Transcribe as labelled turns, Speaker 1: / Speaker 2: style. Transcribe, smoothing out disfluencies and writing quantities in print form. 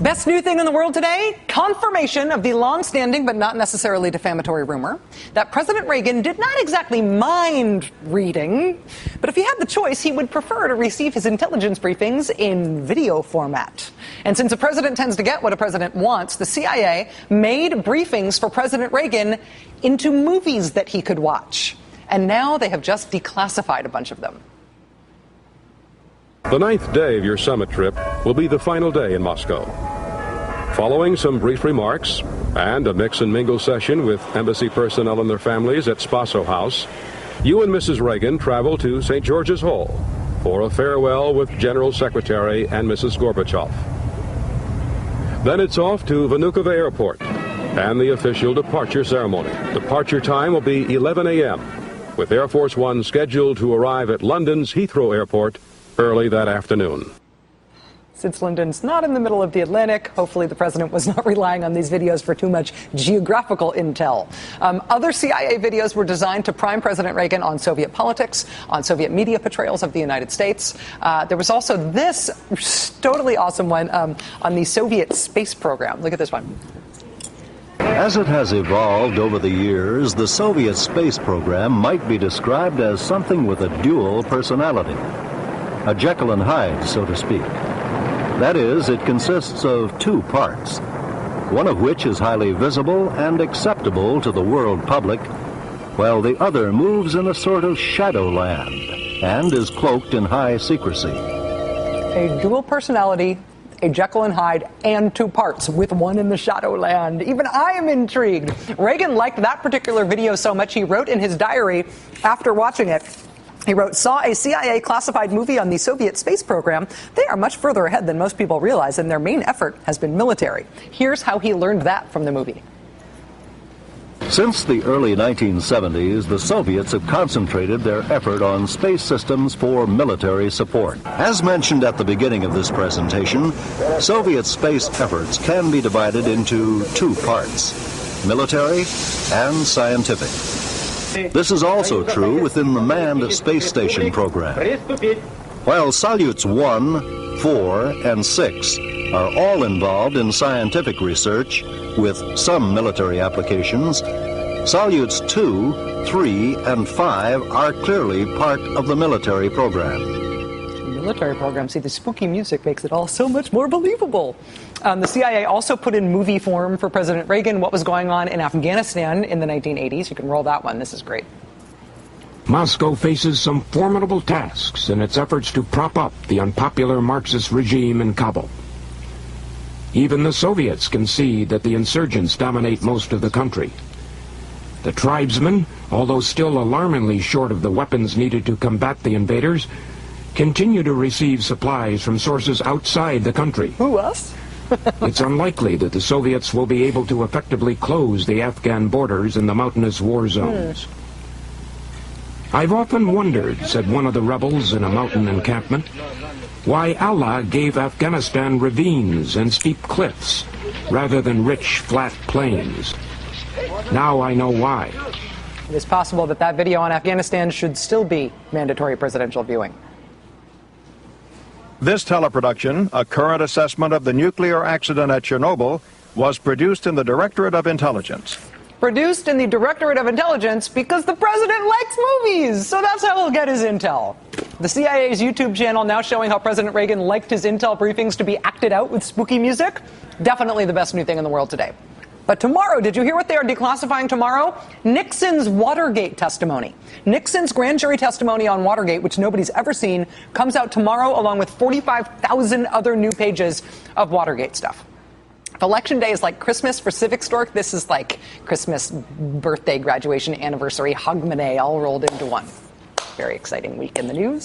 Speaker 1: Best new thing in the world today? Confirmation of the long-standing but not necessarily defamatory rumor that President Reagan did not exactly mind reading, but if he had the choice, he would prefer to receive his intelligence briefings in video format. And since a president tends to get what a president wants, the CIA made briefings for President Reagan into movies that he could watch. And now they have just declassified a bunch of them.
Speaker 2: The 9th day of your summit trip will be the final day in Moscow. Following some brief remarks and a mix and mingle session with embassy personnel and their families at Spaso House, you and Mrs. Reagan travel to St. George's Hall for a farewell with General Secretary and Mrs. Gorbachev. Then it's off to Vnukovo Airport and the official departure ceremony. Departure time will be 11 a.m., with Air Force One scheduled to arrive at London's Heathrow Airport early that afternoon.
Speaker 1: Since London's not in the middle of the Atlantic, hopefully the president was not relying on these videos for too much geographical intel. Other CIA videos were designed to prime President Reagan on Soviet politics, on Soviet media portrayals of the United States. There was also this totally awesome one on the Soviet space program. Look at this one.
Speaker 3: As it has evolved over the years, the Soviet space program might be described as something with a dual personality. A Jekyll and Hyde, so to speak. That is, it consists of two parts, one of which is highly visible and acceptable to the world public, while the other moves in a sort of shadowland and is cloaked in high secrecy.
Speaker 1: A dual personality, a Jekyll and Hyde, and two parts, with one in the shadowland. Even I am intrigued. Reagan liked that particular video so much he wrote in his diary after watching it. He wrote, "Saw a CIA classified movie on the Soviet space program. They are much further ahead than most people realize, and their main effort has been military." Here's how he learned that from the movie.
Speaker 3: Since the early 1970s, the Soviets have concentrated their effort on space systems for military support. As mentioned at the beginning of this presentation, Soviet space efforts can be divided into two parts, military and scientific. This is also true within the manned space station program. While Salyuts 1, 4, and 6 are all involved in scientific research with some military applications, Salyuts 2, 3, and 5 are clearly part of the military program.
Speaker 1: Military program. See, the spooky music makes it all so much more believable. The CIA also put in movie form for President Reagan what was going on in Afghanistan in the 1980s. You can roll that one. This is great.
Speaker 4: Moscow faces some formidable tasks in its efforts to prop up the unpopular Marxist regime in Kabul. Even the Soviets can see that the insurgents dominate most of the country. The tribesmen, although still alarmingly short of the weapons needed to combat the invaders, continue to receive supplies from sources outside the country.
Speaker 1: Who, us?
Speaker 4: It's unlikely that the Soviets will be able to effectively close the Afghan borders in the mountainous war zones. I've often wondered, said one of the rebels in a mountain encampment, why Allah gave Afghanistan ravines and steep cliffs rather than rich, flat plains. Now I know why.
Speaker 1: It is possible that that video on Afghanistan should still be mandatory presidential viewing.
Speaker 5: This teleproduction, a current assessment of the nuclear accident at Chernobyl, was produced in the Directorate of Intelligence.
Speaker 1: Produced in the Directorate of Intelligence because the president likes movies, so that's how he'll get his intel. The CIA's YouTube channel now showing how President Reagan liked his intel briefings to be acted out with spooky music. Definitely the best new thing in the world today. But tomorrow, did you hear what they are declassifying tomorrow? Nixon's Watergate testimony. Nixon's grand jury testimony on Watergate, which nobody's ever seen, comes out tomorrow along with 45,000 other new pages of Watergate stuff. If Election Day is like Christmas for Civic Stork, this is like Christmas, birthday, graduation, anniversary, Hogmanay all rolled into one. Very exciting week in the news.